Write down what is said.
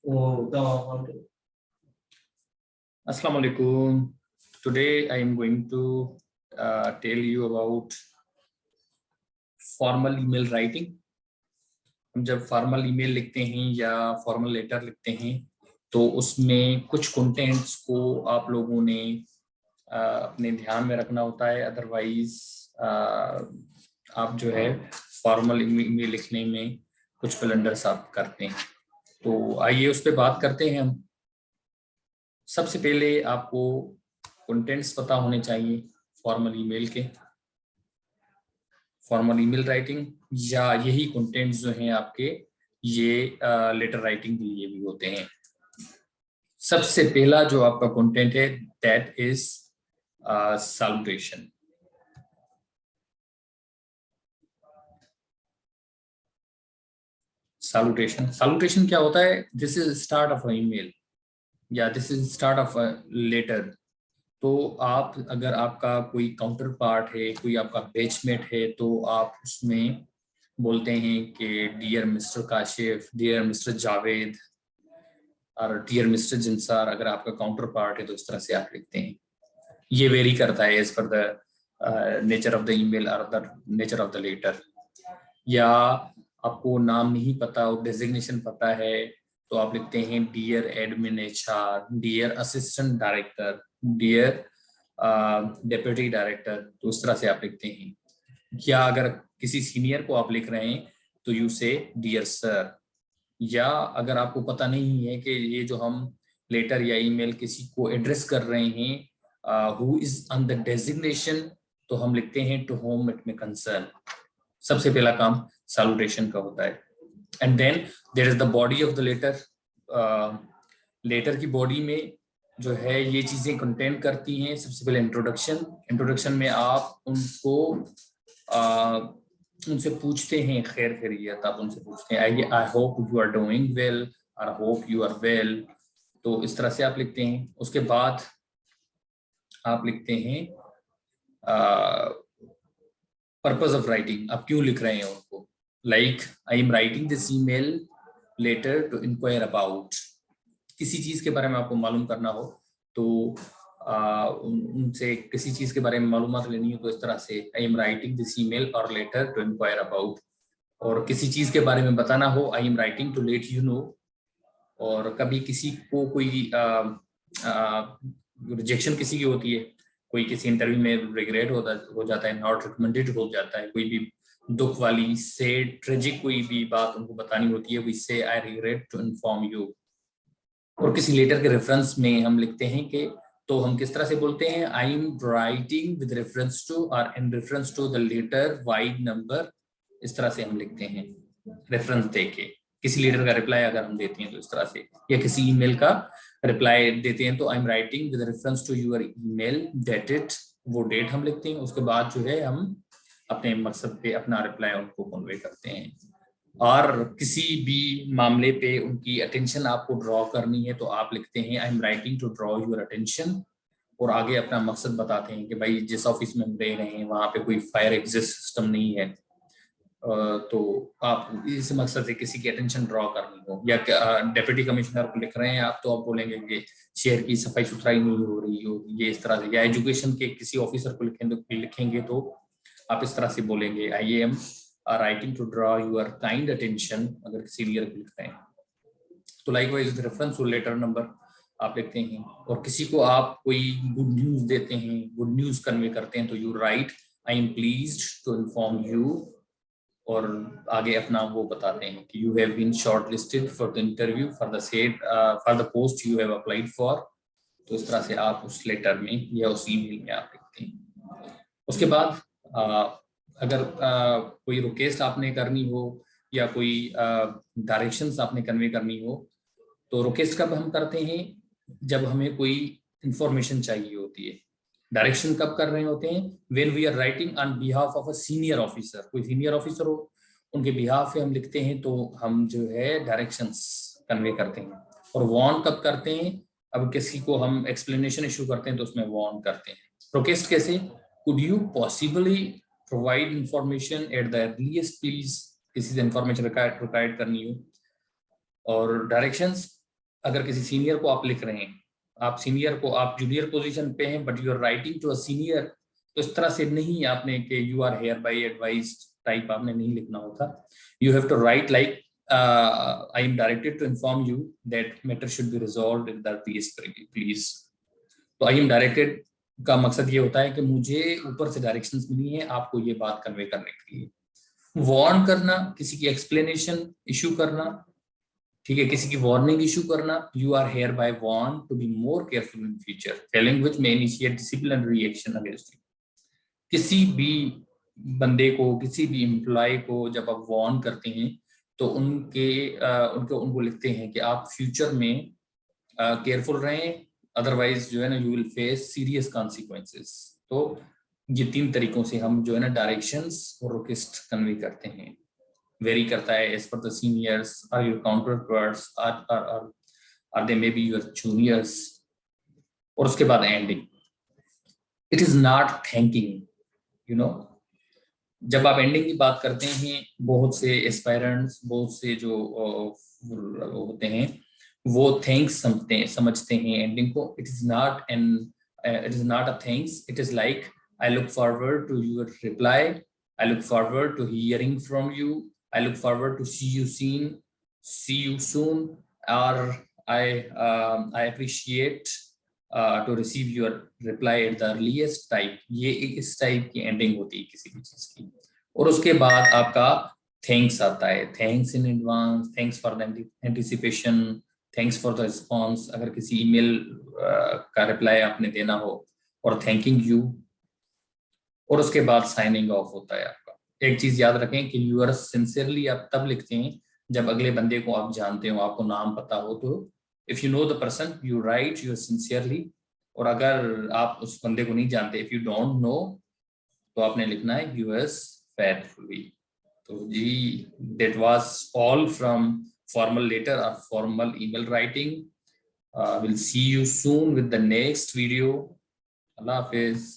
Assalamu alaikum. Today I am going to tell you about formal email writing. हम जब formal email लिखते हैं या फॉर्मल लेटर लिखते हैं तो उसमें कुछ कंटेंट्स को आप लोगों ने अपने ध्यान में रखना होता है, अदरवाइज आप जो है फॉर्मल ईमेल लिखने में कुछ ब्लंडर्स आप करते हैं। तो आइए उस पर बात करते हैं हम। सबसे पहले आपको कंटेंट्स पता होने चाहिए फॉर्मल ईमेल के। फॉर्मल ईमेल राइटिंग या यही कंटेंट्स जो हैं आपके ये लेटर राइटिंग के लिए भी होते हैं। सबसे पहला जो आपका कंटेंट है दैट इज सैल्यूटेशन। सैल्यूटेशन क्या होता है? This is start of a email या this is start of a letter. तो आप अगर आपका कोई काउंटर पार्ट है, कोई आपका बैचमेट है, तो आप उसमें बोलते हैं कि dear mister Kashif, dear mister Javed और डियर मिस्टर जिंसार। अगर आपका काउंटर पार्ट है तो इस तरह से आप लिखते हैं। ये वेरी करता है एज पर the nature of the email और the nature of the letter. या आपको नाम नहीं पता और डेजिग्नेशन पता है तो आप लिखते हैं dear admin HR, dear assistant director, dear deputy director. तो उस तरह से आप लिखते हैं। या अगर किसी सीनियर को आप लिख रहे हैं तो यू से डियर सर। या अगर आपको पता नहीं है कि ये जो हम लेटर या ईमेल किसी को एड्रेस कर रहे हैं who is on the designation, तो हम लिखते हैं to whom it may concern. सबसे पहला काम सैल्यूटेशन का होता है। And then there is the body of the letter. Letter की बॉडी में जो है ये चीजें कंटेन करती हैं। सबसे पहले इंट्रोडक्शन में आप उनको उनसे पूछते हैं खैर खैरियत। आप उनसे पूछते हैं I hope you are doing well और होप यू आर वेल। तो इस तरह से आप लिखते हैं। उसके बाद आप लिखते हैं पर्पस ऑफ राइटिंग। आप क्यों लिख रहे हैं उनको। Like I am writing this email letter to inquire about. किसी चीज के बारे में आपको मालूम करना हो तो उनसे किसी चीज के बारे में मालूमात लेनी हो तो इस तरह से I am writing this email और लेटर टू इंक्वायर अबाउट। और किसी चीज के बारे में बताना हो I am writing to let you know. और कभी किसी को कोई रिजेक्शन किसी की होती है, कोई किसी इंटरव्यू में रिग्रेट हो जाता है, नॉट रिकमेंडेड हो जाता है, कोई भी दुख वाली सैड ट्रेजिक कोई भी बात उनको बतानी होती है, we say I regret to inform you. और किसी लेटर के रेफरेंस में हम लिखते हैं कि तो हम किस तरह से बोलते हैं I am writing with reference to और in reference to the letter vide number. इस तरह से हम लिखते हैं रेफरेंस देके। किसी लेटर का रिप्लाई अगर हम देते हैं तो इस तरह से, या किसी ईमेल का रिप्लाई देते हैं तो I am writing with reference to your email dated, वो डेट हम लिखते हैं। उसके बाद जो है हम अपने मकसद पे अपना रिप्लाई उनको कन्वे करते हैं। और किसी भी मामले पे उनकी अटेंशन आपको ड्रॉ करनी है तो आप लिखते हैं I am writing to draw your attention. और आगे अपना मकसद बताते हैं कि भाई जिस ऑफिस में हम रह रहे हैं वहाँ पे कोई फायर एग्जिट सिस्टम नहीं है, तो आप इस मकसद से किसी की अटेंशन ड्रॉ करनी हो। या डेप्यूटी कमिश्नर को लिख रहे हैं आप तो आप बोलेंगे कि शहर की सफाई सुथराई नहीं हो रही हो, ये इस तरह से। या एजुकेशन के किसी ऑफिसर को लिखेंगे तो आप इस तरह से बोलेंगे I am writing to draw your kind attention, अगर सीनियर को लिख रहे हैं तो likewise reference to letter number आप लिखते हैं। और किसी को आप कोई गुड न्यूज देते हैं, गुड न्यूज कन्वे करते हैं तो you write I am pleased to inform you. और आगे अपना वो बताते हैं कि you have been shortlisted for the interview for the post you have applied for. तो इस तरह से आप उस लेटर में या उस ईमेल में आप लिखते हैं। उसके बाद अगर कोई रिक्वेस्ट आपने करनी हो या कोई डायरेक्शंस आपने कन्वे करनी हो तो रिक्वेस्ट कब हम करते हैं? जब हमें कोई इंफॉर्मेशन चाहिए होती है। डायरेक्शन कब कर रहे होते हैं? When we are writing on behalf of a senior officer. कोई सीनियर ऑफिसर हो उनके बिहाफ पे हम लिखते हैं तो हम जो है डायरेक्शंस कन्वे करते हैं। और वार्न कब करते हैं? अब किसी को हम एक्सप्लेनेशन इशू करते हैं तो उसमें वार्न करते हैं। रिक्वेस्ट कैसे? Could you possibly provide information at the earliest please, किसी से इंफॉर्मेशन रिक्वायर्ड करनी हो। और डायरेक्शंस अगर किसी सीनियर को आप लिख रहे हैं, आप सीनियर को, आप जूनियर पोजीशन पे हैं but you are writing to a senior, तो इस तरह से नहीं आपने कि you are hereby advised type आपने नहीं लिखना होता. You have to write like I am directed to inform you that matter should be resolved in that please. तो आई एम डायरेक्टेड का मकसद ये होता है कि मुझे ऊपर से डायरेक्शंस मिली हैं आपको ये बात कन्वे करने के लिए. वार्न करना, किसी की एक्सप्लेनेशन इशू करना, ठीक है, किसी की वार्निंग इशू करना. You are hereby warn to be more careful in future, failing which may initiate disciplinary action against you. किसी भी बंदे को, किसी भी एम्प्लॉय को जब आप वार्न करते हैं तो उनको लिखते हैं कि आप फ्यूचर में केयरफुल रहें, अदरवाइज जो है ना you will face serious consequences. तो ये 3 तरीकों से हम जो है ना डायरेक्शंस और रिक्वेस्ट कन्वे करते हैं. वेरी करता है एज पर the seniors, or your counterparts, or they may be your juniors. और उसके बाद ending, it is not thanking. You know, जब आप एंडिंग की बात करते हैं, बहुत से एस्पायरेंट्स, बहुत से जो होते हैं वो थैंक्स समझते हैं एंडिंग को. It is not a thanks. It is like I look forward to your reply, I look forward to hearing from you, I look forward to see you soon, और I appreciate to receive your reply at the earliest type. ये इस type की ending होती है किसी भी चीज की. और उसके बाद आपका थैंक्स आता है. Thanks in advance, thanks for the anticipation, thanks for the response, अगर किसी ईमेल का रिप्लाई आपने देना हो, और थैंकिंग यू. और उसके बाद साइनिंग ऑफ होता है आपका. एक चीज याद रखें कि यूअर्स सिंसियरली आप तब लिखते हैं जब अगले बंदे को आप जानते हो, आपको नाम पता हो. तो if you know the person you write your sincerely. और अगर आप उस बंदे को नहीं जानते, इफ यू डोंट नो, तो आपने लिखना है यूएस फेथफुली. तो जी, that was all from formal letter और formal email writing. Will see you soon with the next video. अल्लाह हाफिज.